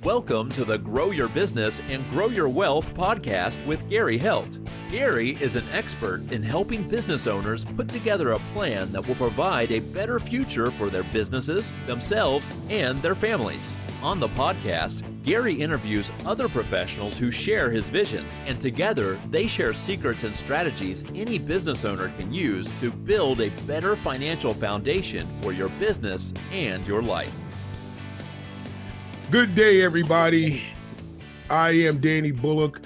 Welcome to the Grow Your Business and Grow Your Wealth podcast with Gary Helt. Gary is an expert in helping business owners put together a plan that will provide a better future for their businesses, themselves, and their families. On the podcast, Gary interviews other professionals who share his vision, and together they share secrets and strategies any business owner can use to build a better financial foundation for your business and your life. Good day, everybody. I am Danny Bullock,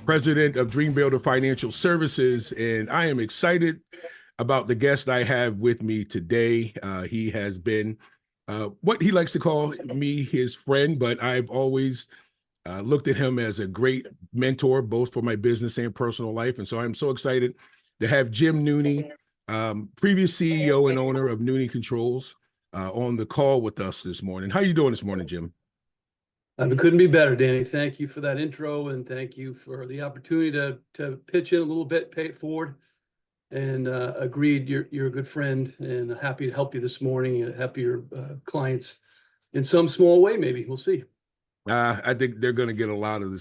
president of Dream Builder Financial Services, and I am excited about the guest I have with me today. He has been what he likes to call me his friend, but I've always looked at him as a great mentor, both for my business and personal life. And so I'm so excited to have Jim Nooney, previous CEO and owner of Nooney Controls, on the call with us this morning. How are you doing this morning, Jim? It couldn't be better, Danny. Thank you for that intro, and thank you for the opportunity to pitch in a little bit, pay it forward. And agreed, you're a good friend, and happy to help you this morning, and happy your clients in some small way, maybe. We'll see. I think they're going to get a lot out of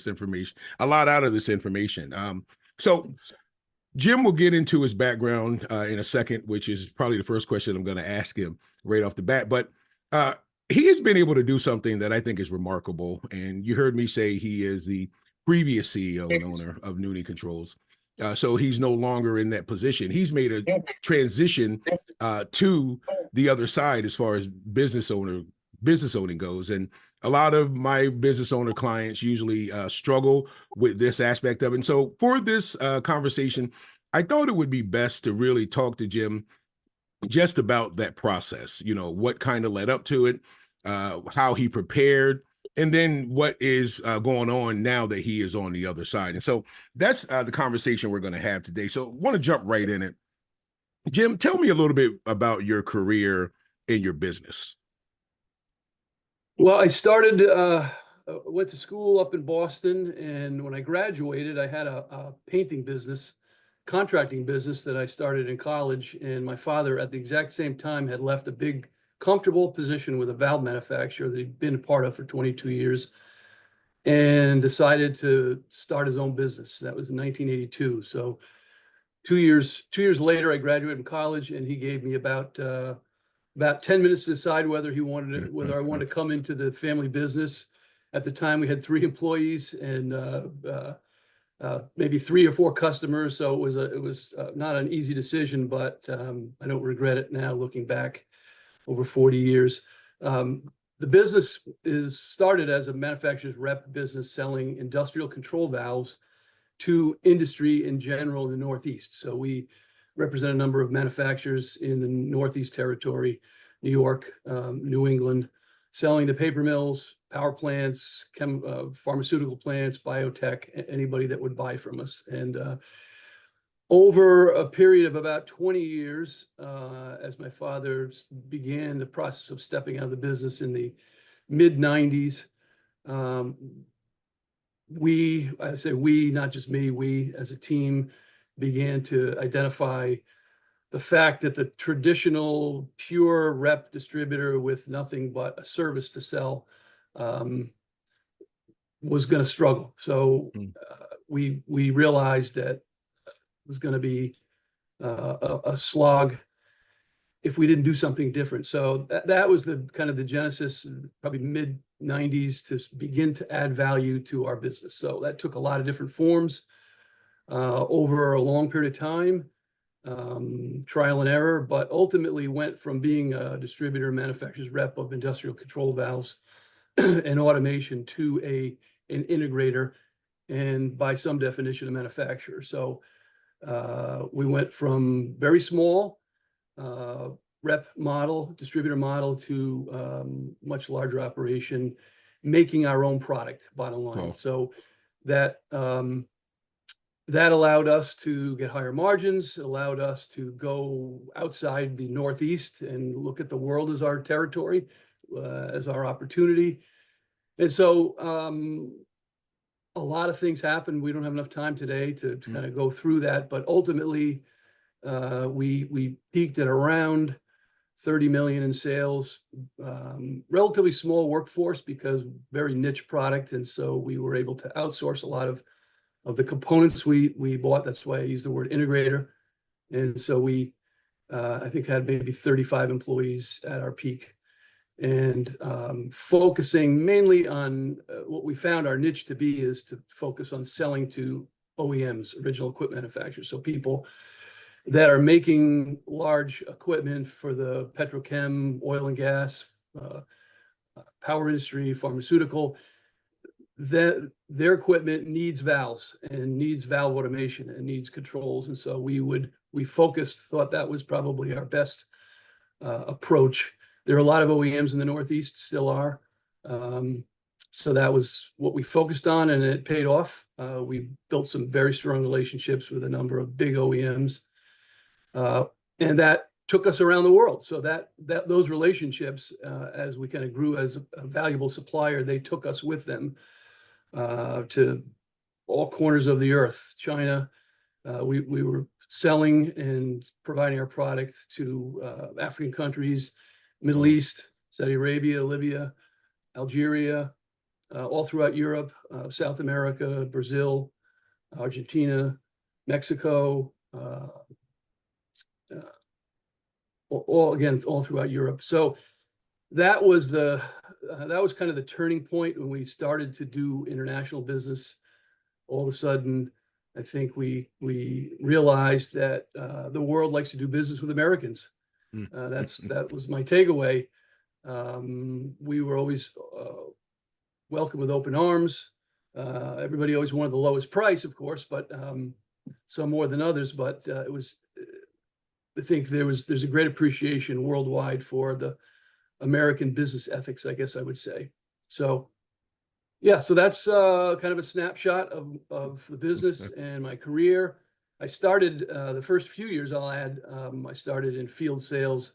this information. So Jim will get into his background in a second, which is probably the first question I'm going to ask him right off the bat. But he has been able to do something that I think is remarkable. And you heard me say he is the previous CEO and owner of Nooney Controls. So he's no longer in that position. He's made a transition to the other side as far as business owning goes. And a lot of my business owner clients usually struggle with this aspect of it. And so for this conversation, I thought it would be best to really talk to Jim just about that process, what kind of led up to it, how he prepared, and then what is going on now that he is on the other side. And so that's the conversation we're going to have today. So I want to jump right in it. Jim, tell me a little bit about your career in your business. Well, I went to school up in Boston, and when I graduated, I had a painting business, contracting business that I started in college. And my father, at the exact same time, had left a big, comfortable position with a valve manufacturer that he'd been a part of for 22 years and decided to start his own business. That was in 1982. So 2 years later, I graduated from college, and he gave me about 10 minutes to decide whether I wanted to come into the family business. At the time, we had 3 employees and maybe 3 or 4 customers. So it was not an easy decision, but I don't regret it now, looking back over 40 years. The business started as a manufacturer's rep business selling industrial control valves to industry in general in the Northeast. So we represent a number of manufacturers in the Northeast territory, New York, New England, selling to paper mills, power plants, pharmaceutical plants, biotech, anybody that would buy from us. And over a period of about 20 years, as my father began the process of stepping out of the business in the mid-90s, I say we, not just me, we as a team began to identify the fact that the traditional pure rep distributor with nothing but a service to sell was going to struggle. So we realized that it was going to be a slog if we didn't do something different. So that was the kind of the genesis, probably mid-90s, to begin to add value to our business. So that took a lot of different forms over a long period of time, trial and error, but ultimately went from being a distributor, manufacturer's rep of industrial control valves and automation to an integrator, and by some definition, a manufacturer. So we went from very small rep model, distributor model, to much larger operation, making our own product, bottom line. Oh. So that allowed us to get higher margins, allowed us to go outside the Northeast and look at the world as our territory, as our opportunity. And so a lot of things happened. We don't have enough time today to kind of go through that, but ultimately we peaked at around 30 million in sales, relatively small workforce because very niche product. And so we were able to outsource a lot of the components we bought. That's why I use the word integrator. And so we, I think, had maybe 35 employees at our peak, and focusing mainly on what we found our niche to be is to focus on selling to OEMs, original equipment manufacturers. So people that are making large equipment for the petrochem, oil and gas, power industry, pharmaceutical, that their equipment needs valves and needs valve automation and needs controls. And so we thought that was probably our best approach. There are a lot of OEMs in the Northeast, still are. So that was what we focused on, and it paid off. We built some very strong relationships with a number of big OEMs, and that took us around the world. So those relationships, as we kind of grew as a valuable supplier, they took us with them to all corners of the earth. China, we were selling and providing our product to African countries, Middle East, Saudi Arabia, Libya, Algeria, all throughout Europe, South America, Brazil, Argentina, Mexico, all throughout Europe. So that was kind of the turning point when we started to do international business. All of a sudden, I think we realized that the world likes to do business with Americans. That was my takeaway. We were always welcomed with open arms. Everybody always wanted the lowest price, of course, but some more than others. But I think there's a great appreciation worldwide for the American business ethics, I guess I would say. So yeah, so that's kind of a snapshot of the business and my career. I started the first few years, I'll add, I started in field sales.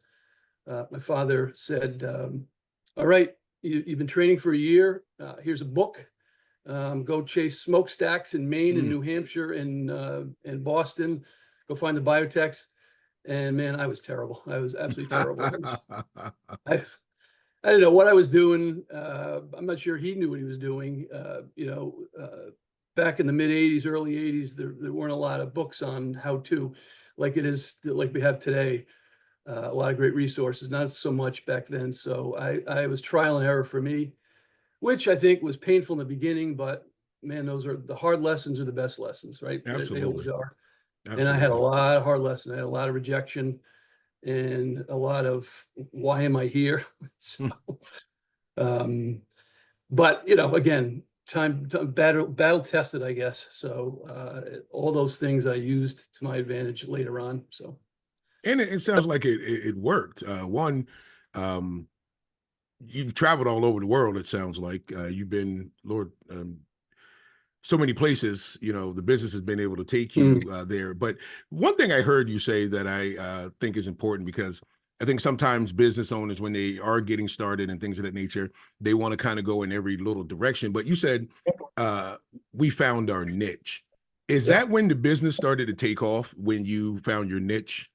My father said, all right, you've been training for a year. Here's a book. Go chase smokestacks in Maine and New Hampshire and Boston. Go find the biotechs. And man, I was terrible. I was absolutely terrible. I didn't know what I was doing. I'm not sure he knew what he was doing. Back in the mid 80s, early 80s, there weren't a lot of books on how to, like we have today. A lot of great resources, not so much back then. So I was trial and error for me, which I think was painful in the beginning, but man, those are the hard lessons are the best lessons, right? Absolutely. They always are. Absolutely. And I had a lot of hard lessons. I had a lot of rejection and a lot of, why am I here? So, but again, time battle tested, I guess. So all those things I used to my advantage later on. So, and it sounds like it worked. You've traveled all over the world. It sounds like you've been, Lord, so many places. The business has been able to take you there. But one thing I heard you say that I think is important, because I think sometimes business owners, when they are getting started and things of that nature, they want to kind of go in every little direction. But you said we found our niche. Is that when the business started to take off, when you found your niche?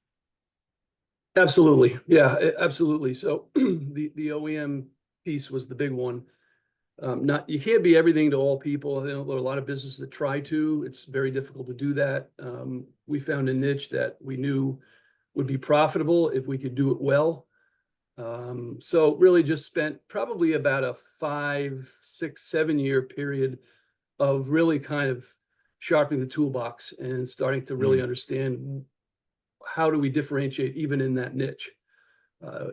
Absolutely. Yeah, absolutely. So the OEM piece was the big one. You can't be everything to all people. There are a lot of businesses that try to. It's very difficult to do that. We found a niche that we knew would be profitable if we could do it well. So really just spent probably about a 5, 6, 7 year period of really kind of sharpening the toolbox and starting to really understand, how do we differentiate even in that niche?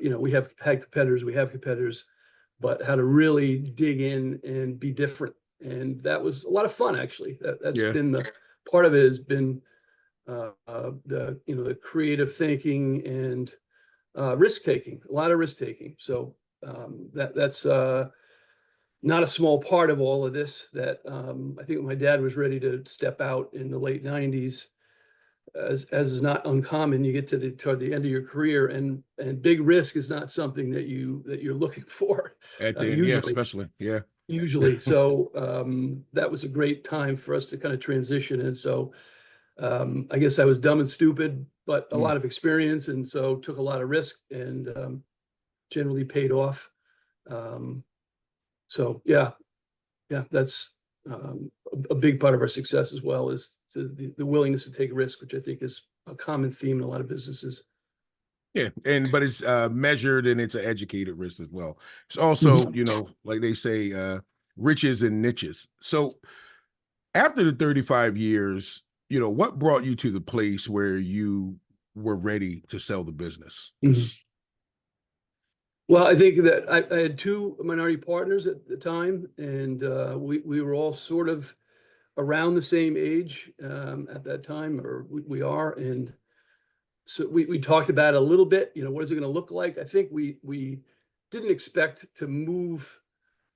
We have competitors, but how to really dig in and be different. And that was a lot of fun, actually. That's been the part of it, has been the creative thinking and risk taking, a lot of risk taking. So that's not a small part of all of this. That I think my dad was ready to step out in the late 90s. As is not uncommon, you get toward the end of your career, and big risk is not something that you're looking for At the end, especially. Usually. So that was a great time for us to kind of transition. And so I guess I was dumb and stupid, but a Mm. lot of experience, and so took a lot of risk, and generally paid off. So yeah, that's a big part of our success as well, is the willingness to take risk, which I think is a common theme in a lot of businesses. Yeah, but it's measured and it's an educated risk as well. It's also, Mhm. you know, like they say, riches and niches. So after the 35 years, you know, what brought you to the place where you were ready to sell the business? Mhm. Well, I think that I had two minority partners at the time, and we were all sort of around the same age at that time, or we are, and so we talked about it a little bit. You know, what is it going to look like? I think we didn't expect to move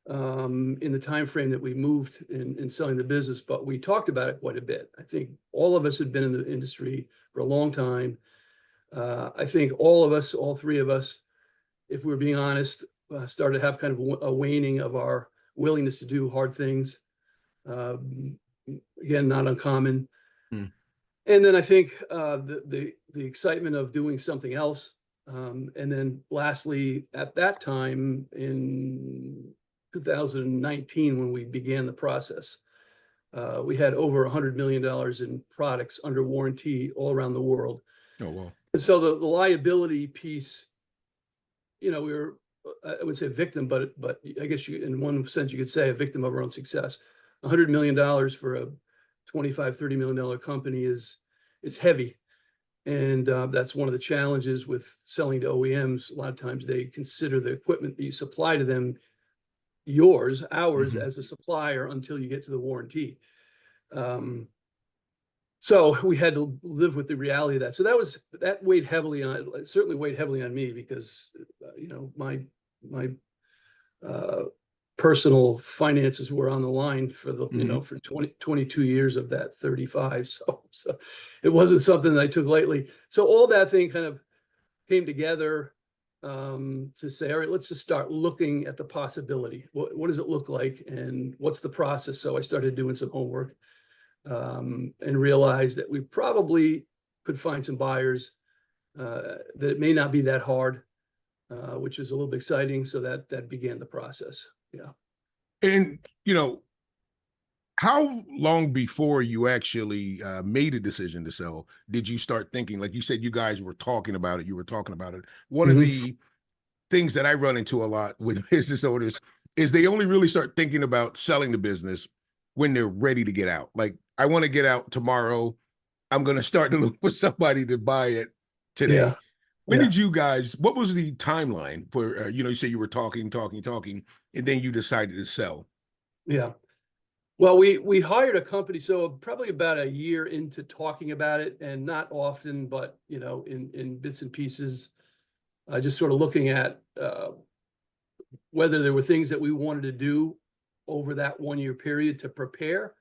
in the time frame that we moved in selling the business, but we talked about it quite a bit. I think all of us had been in the industry for a long time. I think all of us, all three of us, if we're being honest, started to have kind of a waning of our willingness to do hard things. Um, Again, not uncommon. Mm. And then I think the excitement of doing something else. And then lastly, at that time in 2019, when we began the process, we had over $100 million in products under warranty all around the world. Oh, well. And so the liability piece, you know, we were, I would say victim, but I guess you, in one sense, you could say a victim of our own success. $100 million for a 25, $30 million company is heavy. And that's one of the challenges with selling to OEMs. A lot of times they consider the equipment that you supply to them ours Mhm. as a supplier until you get to the warranty. Um, so we had to live with the reality of that. So that weighed heavily on, it certainly weighed heavily on me, because you know, my uh, personal finances were on the line for the, you know, Mhm. for 22 years of that 35. So it wasn't something that I took lightly. So all that thing kind of came together to say, all right, let's just start looking at the possibility. What does it look like, and what's the process? So I started doing some homework and realized that we probably could find some buyers, that it may not be that hard, which is a little bit exciting. So that began the process. Yeah. And, you know, how long before you actually made a decision to sell did you start thinking, like you said, you guys were talking about it, you were talking about it. One of Mhm. the things that I run into a lot with business owners is they only really start thinking about selling the business when they're ready to get out. Like, I want to get out tomorrow. I'm going to start to look for somebody to buy it Yeah. today. When Yeah. did you guys, what was the timeline for, you know, you say you were talking, and then you decided to sell? Yeah. Well, we hired a company, so probably about a year into talking about it, and not often, but you know, in bits and pieces, just sort of looking at whether there were things that we wanted to do over that 1 year period to prepare.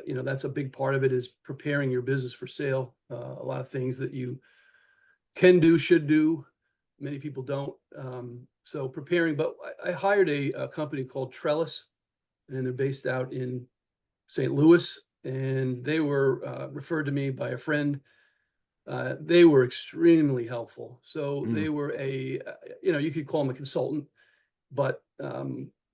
You know, that's a big part of it, is preparing your business for sale. A lot of things that you can do, should do. Many people don't. So preparing, but I hired a company called Trellis, and they're based out in St. Louis, and they were referred to me by a friend. They were extremely helpful. So Mm. they were you know, you could call them a consultant, but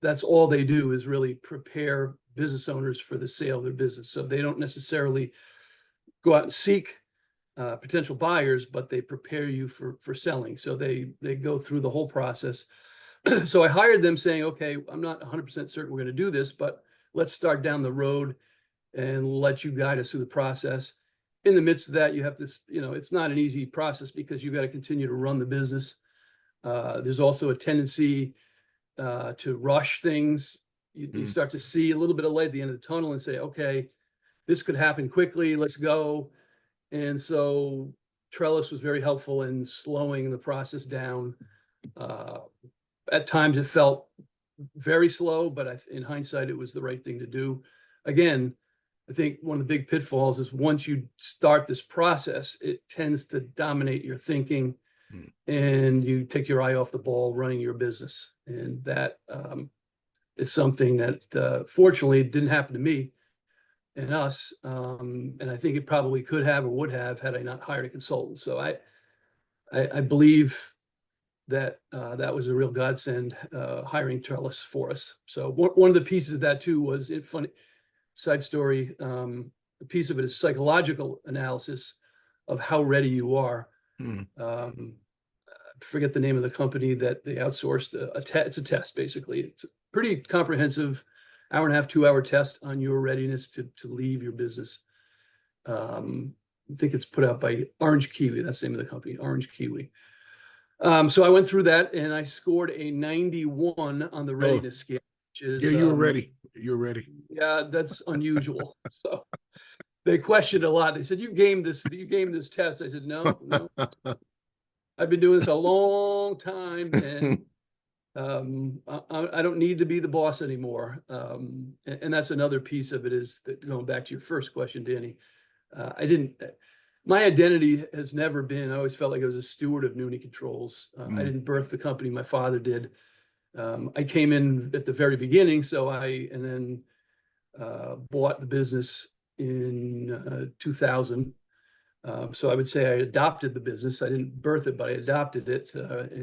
that's all they do, is really prepare business owners for the sale of their business. So they don't necessarily go out and seek potential buyers, but they prepare you for selling. So they go through the whole process. So I hired them saying, okay, I'm not 100% certain we're going to do this, but let's start down the road and let you guide us through the process. In the midst of that, you have to, you know, it's not an easy process, because you've got to continue to run the business. There's also a tendency to rush things. You Mm. start to see a little bit of light at the end of the tunnel and say, okay, this could happen quickly, let's go. And so Trellis was very helpful in slowing the process down. Uh, at times it felt very slow, but in hindsight, it was the right thing to do. Again, I think one of the big pitfalls is, once you start this process, it tends to dominate your thinking, Mm. and you take your eye off the ball running your business. And that is something that fortunately didn't happen to me. and us. And I think it probably could have or would have had I not hired a consultant. So I believe that that was a real godsend, hiring Trellis for us. So one of the pieces of that too was it funny side story. A piece of it is psychological analysis of how ready you are. Hmm. Forget the name of the company that they outsourced it's a test, basically. It's a pretty comprehensive 1.5 to 2 hour test on your readiness to leave your business. I think it's put out by Orange Kiwi. That's the name of the company, Orange Kiwi. So I went through that and I scored a 91 on the readiness scale, which is Yeah, you were ready. You're ready. yeah, that's unusual. So they questioned a lot. They said, you gamed this test. I said, no. I've been doing this a long time, and I don't need to be the boss anymore. And that's another piece of it, is that going back to your first question, Danny, my identity has never been, I always felt like I was a steward of Nooney Controls. I didn't birth the company, my father did. I came in at the very beginning, and then bought the business in 2000. So I would say I adopted the business. I didn't birth it, but I adopted it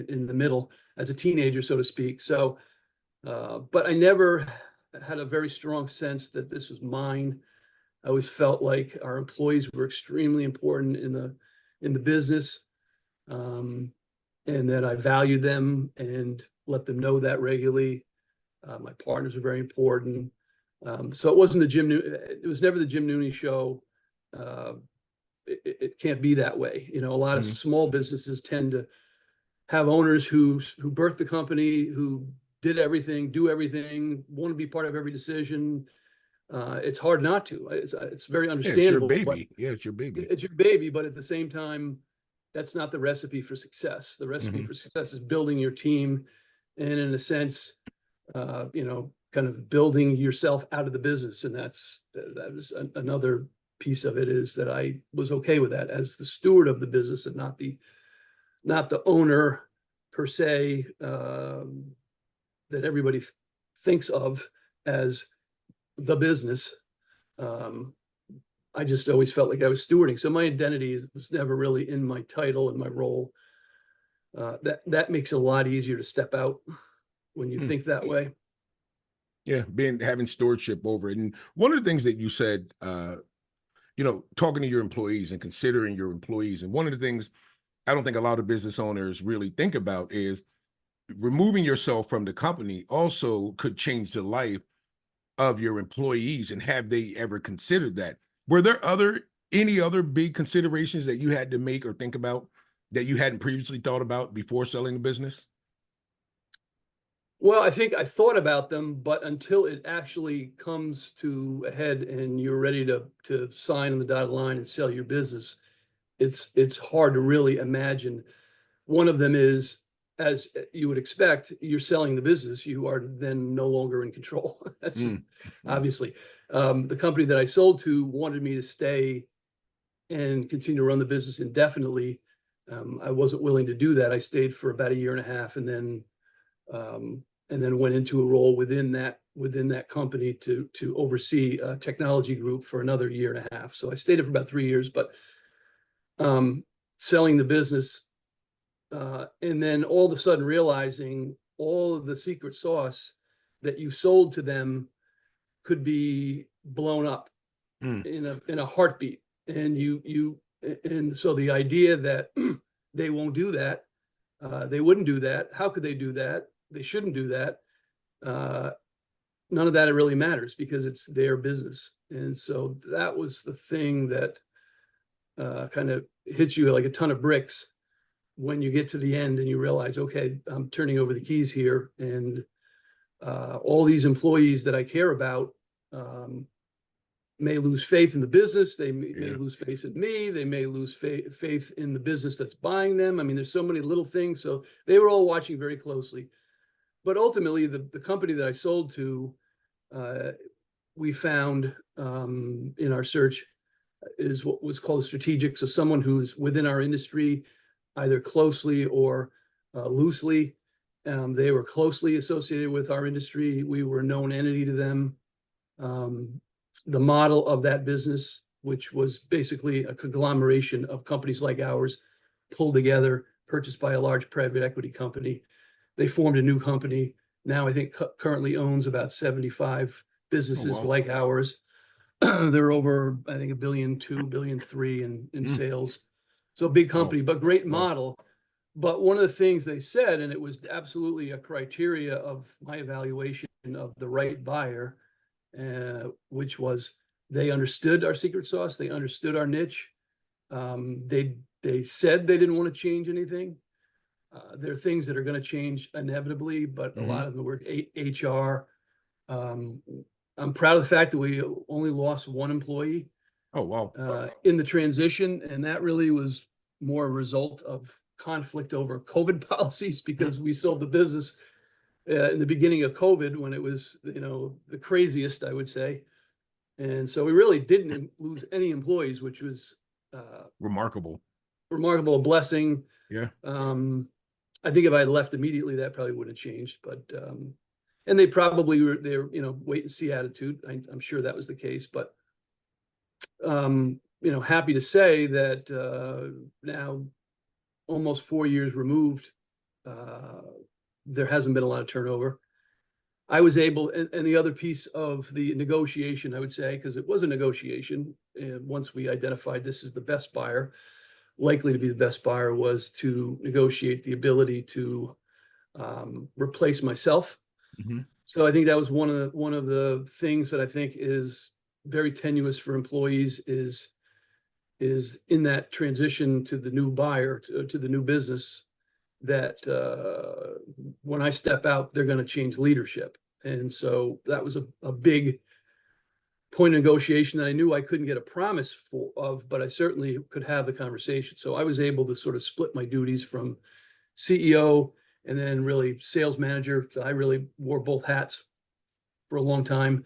in the middle as a teenager, so to speak. So, but I never had a very strong sense that this was mine. I always felt like our employees were extremely important in the business, and that I valued them and let them know that regularly. My partners were very important. So it wasn't it was never the Jim Nooney show. It can't be that way. A lot of small businesses tend to have owners who birthed the company, who did everything, do everything, want to be part of every decision. It's hard not to. It's very understandable. Yeah, it's your baby. Yeah, it's your baby. It's your baby, but at the same time, that's not the recipe for success. The recipe for success is building your team, and in a sense, kind of building yourself out of the business. And that was another piece of it, is that I was okay with that as the steward of the business and not the owner per se, that everybody thinks of as the business. I just always felt like I was stewarding. So my identity was never really in my title and my role. That makes it a lot easier to step out when you think that way. Yeah, having stewardship over it. And one of the things that you said, talking to your employees and considering your employees. And one of the things I don't think a lot of business owners really think about is removing yourself from the company also could change the life of your employees. And have they ever considered that? Were there any other big considerations that you had to make or think about that you hadn't previously thought about before selling the business? Well, I think I thought about them, but until it actually comes to a head and you're ready to sign on the dotted line and sell your business, it's hard to really imagine. One of them is, as you would expect, you're selling the business, you are then no longer in control. That's just obviously. The company that I sold to wanted me to stay and continue to run the business indefinitely. I wasn't willing to do that. I stayed for about 1.5 years, and then went into a role within that company to oversee a technology group for another 1.5 years. So I stayed there for about 3 years, but selling the business, and then all of a sudden realizing all of the secret sauce that you sold to them could be blown up in a heartbeat. And so the idea that they won't do that, they wouldn't do that. How could they do that? They shouldn't do that. None of that really matters because it's their business. And so that was the thing that kind of hits you like a ton of bricks when you get to the end and you realize, okay, I'm turning over the keys here, and all these employees that I care about may lose faith in the business. They may lose faith in me. They may lose faith in the business that's buying them. I mean, there's so many little things. So they were all watching very closely. But ultimately, the company that I sold to, we found in our search, is what was called strategic. So someone who's within our industry, either closely or loosely. They were closely associated with our industry. We were a known entity to them. the model of that business, which was basically a conglomeration of companies like ours, pulled together, purchased by a large private equity company. They formed a new company. Now I think currently owns about 75 businesses like ours. They're over, I think, $1.2 billion, $1.3 billion in sales. So a big company, but great model. But one of the things they said, and it was absolutely a criteria of my evaluation of the right buyer, which was they understood our secret sauce, they understood our niche. They said they didn't want to change anything. There are things that are going to change inevitably, but a lot of them were HR. I'm proud of the fact that we only lost one employee. Oh, wow. In the transition, and that really was more a result of conflict over COVID policies, because we sold the business in the beginning of COVID when it was, the craziest, I would say. And so we really didn't lose any employees, which was Remarkable, a blessing. Yeah. I think if I had left immediately, that probably would have changed, but and they probably were there, wait and see attitude. I'm sure that was the case, but happy to say that now, almost 4 years removed, there hasn't been a lot of turnover. I was able, and the other piece of the negotiation, I would say, because it was a negotiation, and once we identified this as the best buyer, likely to be the best buyer, was to negotiate the ability to replace myself. So I think that was one of the things that I think is very tenuous for employees is in that transition to the new buyer, to the new business, that when I step out, they're going to change leadership. And so that was a big point of negotiation that I knew I couldn't get a promise of, but I certainly could have the conversation. So I was able to sort of split my duties from CEO and then really sales manager. I really wore both hats for a long time.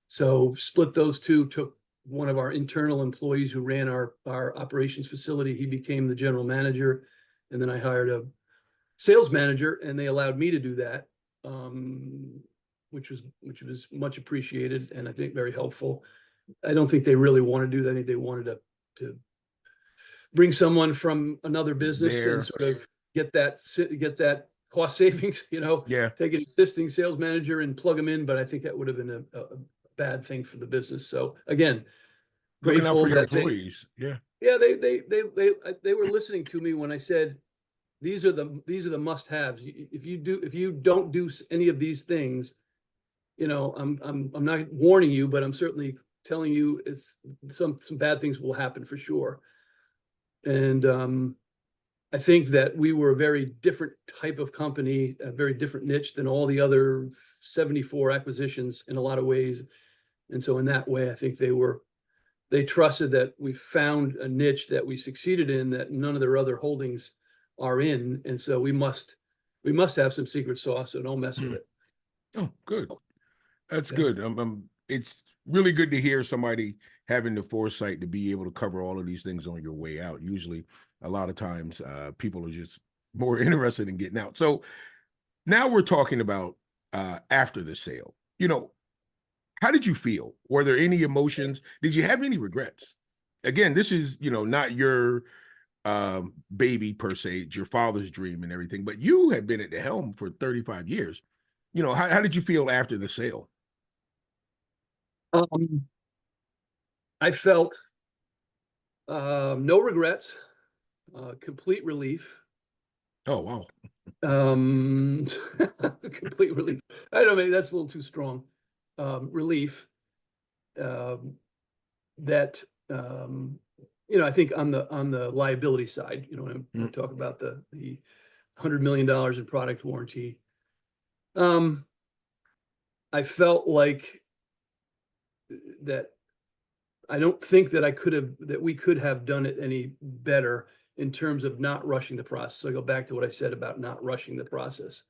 So split those two, took one of our internal employees who ran our operations facility. He became the general manager. And then I hired a sales manager, and they allowed me to do that, which was much appreciated and I think very helpful. I don't think they really want to do that. I think they wanted to bring someone from another business and sort of get that cost savings, take an existing sales manager and plug them in. But I think that would have been a bad thing for the business. So again, grateful for your that employees. they were listening to me when I said, these are the must-haves. If you don't do any of these things, I'm not warning you, but I'm certainly telling you it's some bad things will happen for sure. And I think that we were a very different type of company, a very different niche than all the other 74 acquisitions in a lot of ways. And so in that way, I think they trusted that we found a niche that we succeeded in that none of their other holdings are in. And so we must have some secret sauce, so don't mess with it. Oh, good. That's good. It's really good to hear somebody having the foresight to be able to cover all of these things on your way out. Usually, a lot of times, people are just more interested in getting out. So now we're talking about after the sale. How did you feel? Were there any emotions? Did you have any regrets? Again, this is, not your baby per se, it's your father's dream and everything, but you had been at the helm for 35 years. How did you feel after the sale? I felt no regrets, complete relief. Oh, wow. Complete relief. I don't know, maybe that's a little too strong. Relief that I think on the liability side, when I talk about the $100 million in product warranty, I felt like that. I don't think that we could have done it any better in terms of not rushing the process. So I go back to what I said about not rushing the process.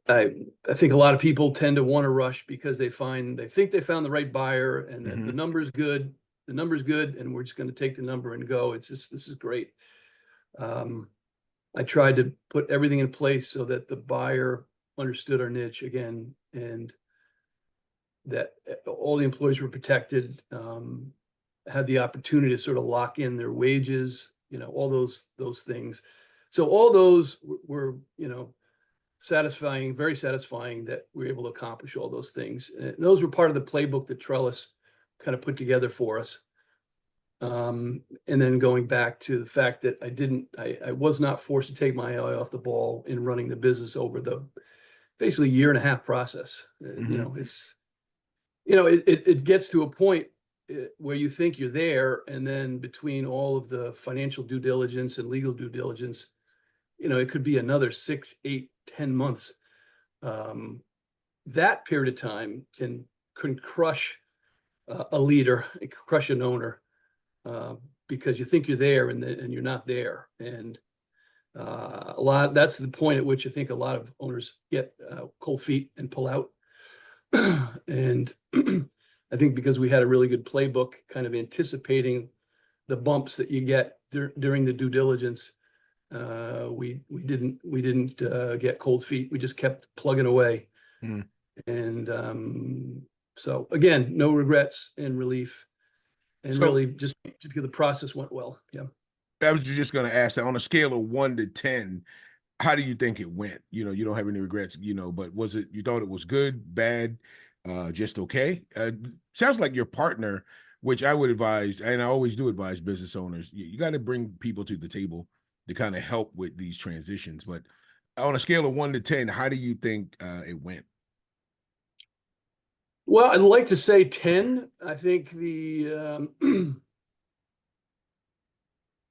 I think a lot of people tend to want to rush because they think they found the right buyer, and that the number's good, and we're just going to take the number and go. This is great. I tried to put everything in place so that the buyer understood our niche again, and that all the employees were protected, had the opportunity to sort of lock in their wages, all those things. So all those were, satisfying, very satisfying that we were able to accomplish all those things. And those were part of the playbook that Trellis kind of put together for us. And then going back to the fact that I was not forced to take my eye off the ball in running the business over the basically year-and-a-half process. It gets to a point where you think you're there, and then between all of the financial due diligence and legal due diligence, it could be another 6, 8, 10 months. That period of time can crush a leader, it can crush an owner, because you think you're there and you're not there. And that's the point at which I think a lot of owners get cold feet and pull out. And I think because we had a really good playbook kind of anticipating the bumps that you get during the due diligence, we didn't get cold feet. We just kept plugging away. Mm. And so again, no regrets and relief, and really just because the process went well. Yeah. I was just going to ask that, on a scale of 1 to 10, how do you think it went? You don't have any regrets, but you thought it was good, bad, just okay? Sounds like your partner, which I would advise, and I always do advise business owners, you got to bring people to the table to kind of help with these transitions. But on a scale of 1 to 10, how do you think it went? Well, I'd like to say 10. I think the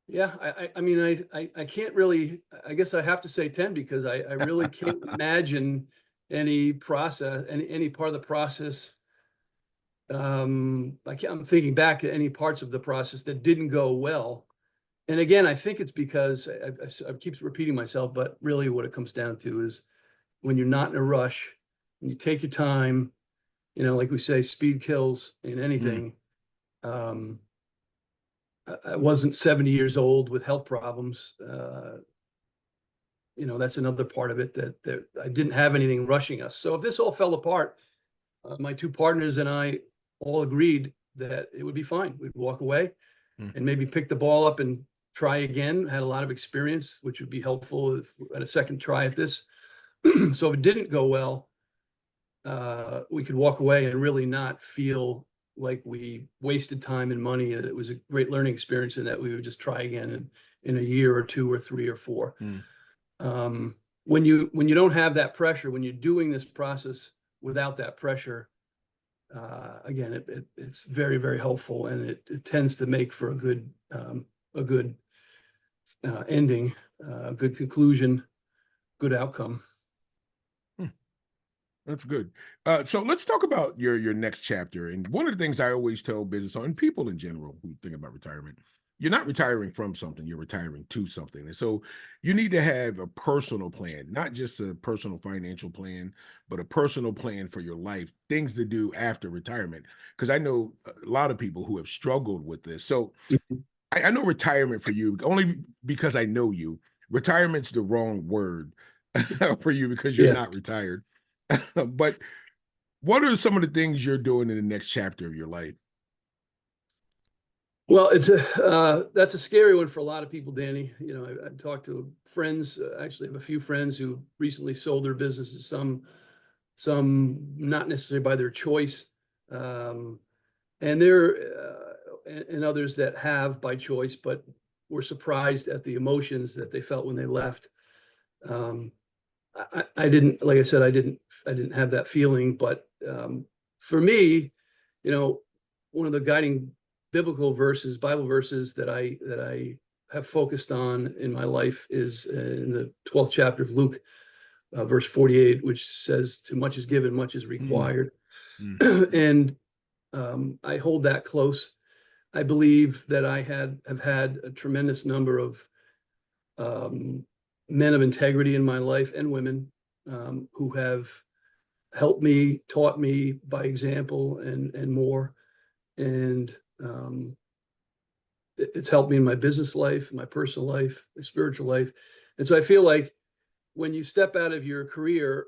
yeah, I mean, I can't really, I guess I have to say 10 because I really can't imagine any process, any part of the process. I'm thinking back to any parts of the process that didn't go well. And again, I think it's because I keep repeating myself, but really what it comes down to is when you're not in a rush, when you take your time, like we say, speed kills in anything. I wasn't 70 years old with health problems. That's another part of it, that I didn't have anything rushing us. So if this all fell apart, my two partners and I all agreed that it would be fine. We'd walk away and maybe pick the ball up and try again. Had a lot of experience, which would be helpful at a second try at this. So if it didn't go well, we could walk away and really not feel like we wasted time and money, and it was a great learning experience, and that we would just try again in a year or 2 or 3 or 4. When you don't have that pressure, when you're doing this process without that pressure, again, it's very, very helpful, and it tends to make for a good ending, a good conclusion, good outcome. That's good. So let's talk about your next chapter. And one of the things I always tell business owners and people in general who think about retirement, you're not retiring from something, you're retiring to something. And so you need to have a personal plan, not just a personal financial plan, but a personal plan for your life, things to do after retirement. Because I know a lot of people who have struggled with this. So I know retirement for you, only because I know you. Retirement's the wrong word for you because you're not retired. But what are some of the things you're doing in the next chapter of your life? Well, that's a scary one for a lot of people, Danny. I talked to friends. Actually, I have a few friends who recently sold their businesses. Some not necessarily by their choice, and others that have by choice, but were surprised at the emotions that they felt when they left. I didn't, like I said, I didn't have that feeling, but for me, one of the guiding Bible verses that I have focused on in my life is in the 12th chapter of Luke, verse 48, which says, "Too much is given, much is required." And I hold that close. I believe that I have had a tremendous number of men of integrity in my life, and women, who have helped me, taught me by example, and more. And it's helped me in my business life, my personal life, my spiritual life. And so I feel like when you step out of your career,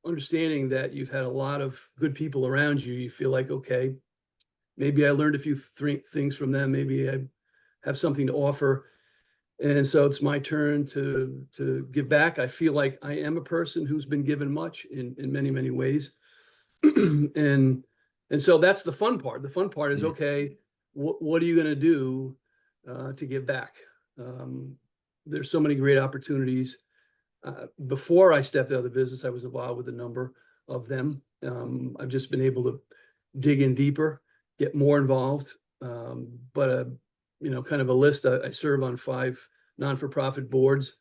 understanding that you've had a lot of good people around you, you feel like, okay, maybe I learned a few things from them. Maybe I have something to offer. And so it's my turn to give back. I feel like I am a person who's been given much in many, many ways. and so that's the fun part. The fun part is, okay, what are you going to do to give back? There's so many great opportunities. Before I stepped out of the business, I was involved with a number of them. I've just been able to dig in deeper, get more involved. But kind of a list. I serve on 5 non-for-profit boards.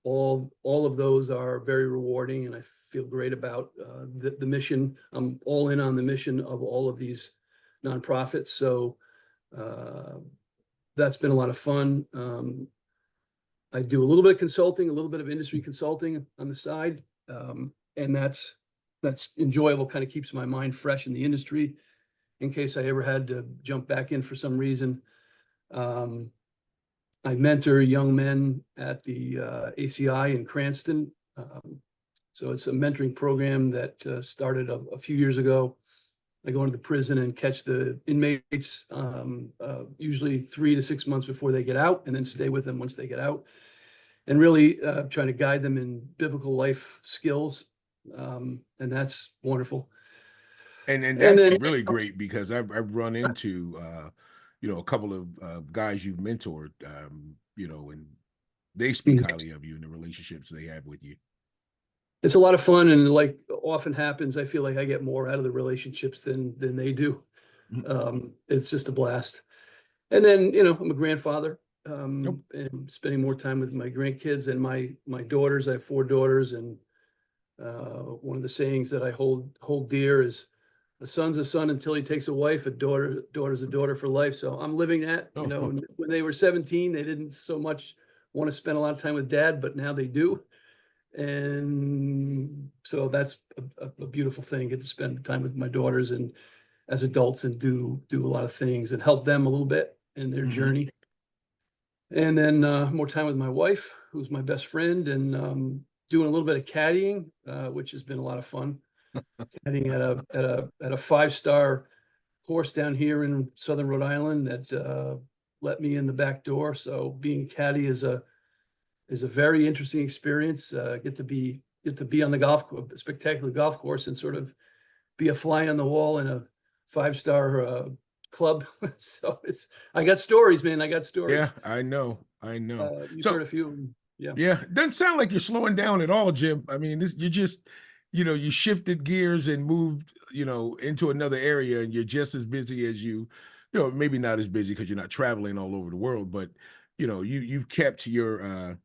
All of those are very rewarding, and I feel great about the mission. I'm all in on the mission of all of these nonprofits. So that's been a lot of fun. I do a little bit of consulting, a little bit of industry consulting on the side, and that's enjoyable. Kind of keeps my mind fresh in the industry in case I ever had to jump back in for some reason. I mentor young men at the ACI in Cranston. So it's a mentoring program that started a few years ago. I go into the prison and catch the inmates, usually 3 to 6 months before they get out, and then stay with them once they get out, and really trying to guide them in biblical life skills. And that's wonderful. And that's really great, because I've run into a couple of guys you've mentored, and they speak highly of you and the relationships they have with you. It's a lot of fun, and like often happens, I feel like I get more out of the relationships than they do. It's just a blast. And then, I'm a grandfather, and spending more time with my grandkids and my daughters. I have 4 daughters, and one of the sayings that I hold dear is, a son's a son until he takes a wife. A daughter's a daughter for life. So I'm living that. When they were 17, they didn't so much want to spend a lot of time with dad, but now they do. And so that's a beautiful thing. Get to spend time with my daughters and as adults, and do a lot of things and help them a little bit in their journey. And then more time with my wife, who's my best friend, and doing a little bit of caddying, which has been a lot of fun. Caddying at a 5-star course down here in Southern Rhode Island that let me in the back door. So being caddy is a very interesting experience. Get to be on the spectacular golf course, and sort of be a fly on the wall in a 5-star club. So I got stories, man. I got stories. Yeah, I know. You've heard a few of them. Yeah. Yeah. Doesn't sound like you're slowing down at all, Jim. I mean, you just, you shifted gears and moved, into another area, and you're just as busy as maybe not as busy because you're not traveling all over the world, but you've kept your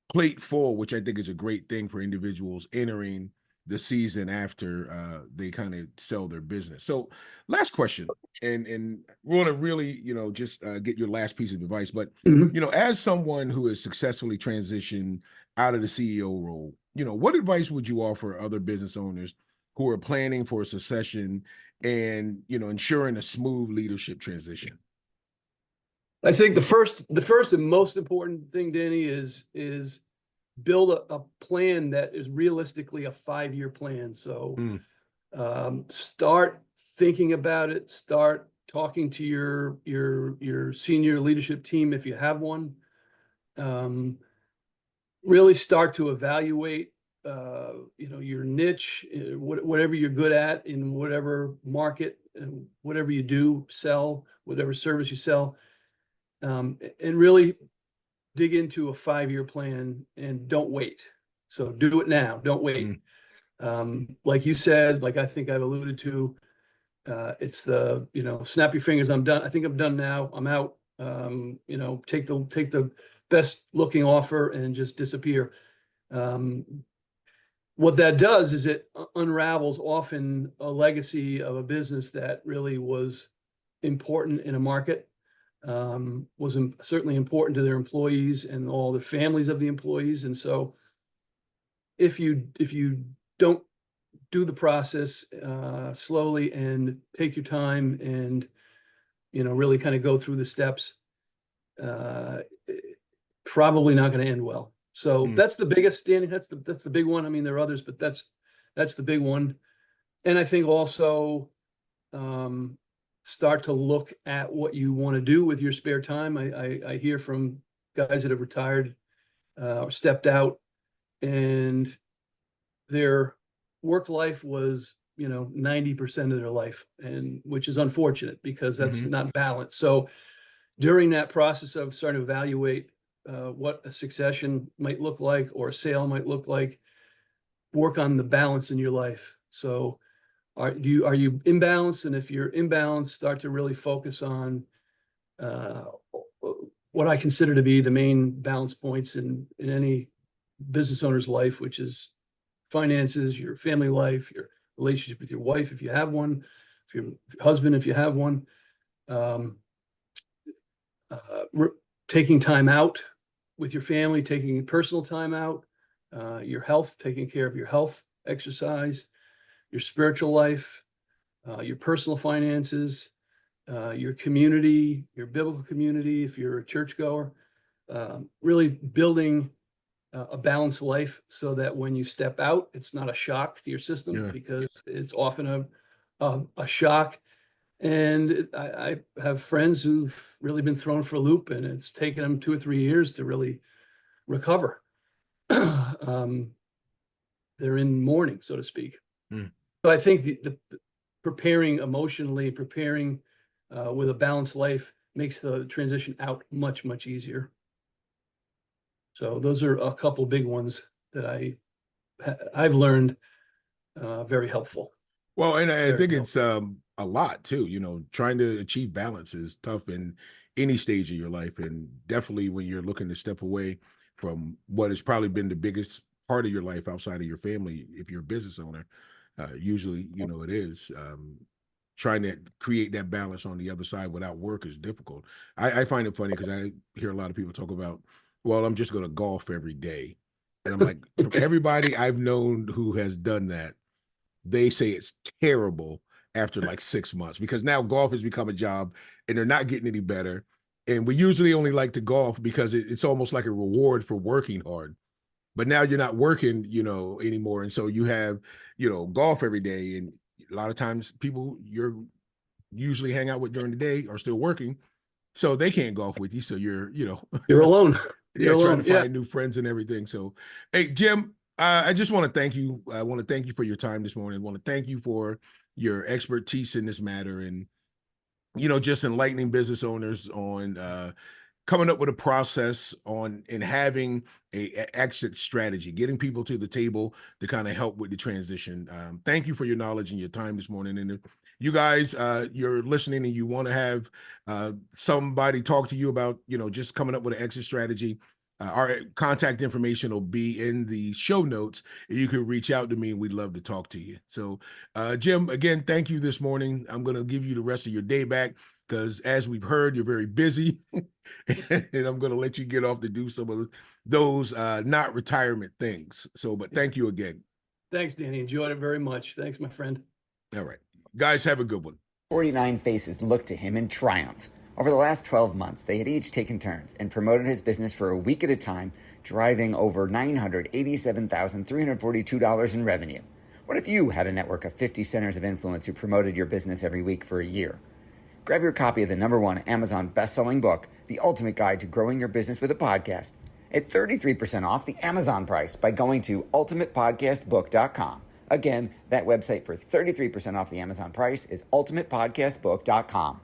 plate full, which I think is a great thing for individuals entering the season after they kind of sell their business. So last question, and we want to really, just get your last piece of advice, but, as someone who has successfully transitioned out of the CEO role, what advice would you offer other business owners who are planning for a succession and, ensuring a smooth leadership transition? I think the first and most important thing, Danny, is build a plan that is realistically a 5-year plan. So start thinking about it. Start talking to your senior leadership team if you have one. Really start to evaluate your niche, whatever you're good at in whatever market, and whatever you do sell, whatever service you sell, and really dig into a 5-year plan, and don't wait. So do it now. Don't wait. Like you said, like I think I've alluded to, it's the, snap your fingers. I'm done. I think I'm done now. I'm out. Take the best looking offer and just disappear. What that does is it unravels often a legacy of a business that really was important in a market, was certainly important to their employees and all the families of the employees. And so if you don't do the process slowly and take your time and, really kind of go through the steps, probably not going to end well. So that's the biggest, Danny. That's the big one. I mean, there are others, but that's that's the big one. And I think also start to look at what you want to do with your spare time. I hear from guys that have retired or stepped out, and their work life was 90% of their life, and which is unfortunate because that's not balanced. So during that process of starting to evaluate what a succession might look like or a sale might look like, work on the balance in your life. So are you imbalanced? And if you're imbalanced, start to really focus on what I consider to be the main balance points in any business owner's life, which is finances, your family life, your relationship with your wife, if you have one, if your husband, if you have one, taking time out with your family, taking personal time out, your health, taking care of your health, exercise, your spiritual life, your personal finances, your community, your biblical community, if you're a churchgoer, really building a balanced life so that when you step out, it's not a shock to your system, because it's often a shock. And I have friends who've really been thrown for a loop, and it's taken them 2 or 3 years to really recover. They're in mourning, so to speak. So I think the preparing emotionally, preparing with a balanced life makes the transition out much, much easier. So those are a couple big ones that I've learned very helpful. Well, and I think helpful. it's a lot too. Trying to achieve balance is tough in any stage of your life, and definitely when you're looking to step away from what has probably been the biggest part of your life outside of your family. If you're a business owner, usually it is. Trying to create that balance on the other side without work is difficult. I find it funny because I hear a lot of people talk about, well, I'm just going to golf every day. And I'm like, from everybody I've known who has done that, they say it's terrible after like 6 months, because now golf has become a job and they're not getting any better. And we usually only like to golf because it's almost like a reward for working hard. But now you're not working, anymore. And so you have, golf every day. And a lot of times people you're usually hang out with during the day are still working. So they can't golf with you. So you're You're alone. You're trying alone. to find new friends and everything. So, hey, Jim, I just want to thank you. I want to thank you for your time this morning. I want to thank you for your expertise in this matter, and, just enlightening business owners on coming up with a process on and having a exit strategy, getting people to the table to kind of help with the transition. Thank you for your knowledge and your time this morning. And if you guys, you're listening and you want to have somebody talk to you about, just coming up with an exit strategy, our contact information will be in the show notes. You can reach out to me and we'd love to talk to you. So, Jim, again, thank you this morning. I'm going to give you the rest of your day back because, as we've heard, you're very busy. And I'm going to let you get off to do some of those not retirement things. So, but thank you again. Thanks, Danny. Enjoyed it very much. Thanks, my friend. All right. Guys, have a good one. 49 faces looked to him in triumph. Over the last 12 months, they had each taken turns and promoted his business for a week at a time, driving over $987,342 in revenue. What if you had a network of 50 centers of influence who promoted your business every week for a year? Grab your copy of the #1 Amazon best-selling book, The Ultimate Guide to Growing Your Business with a Podcast, at 33% off the Amazon price by going to ultimatepodcastbook.com. Again, that website for 33% off the Amazon price is ultimatepodcastbook.com.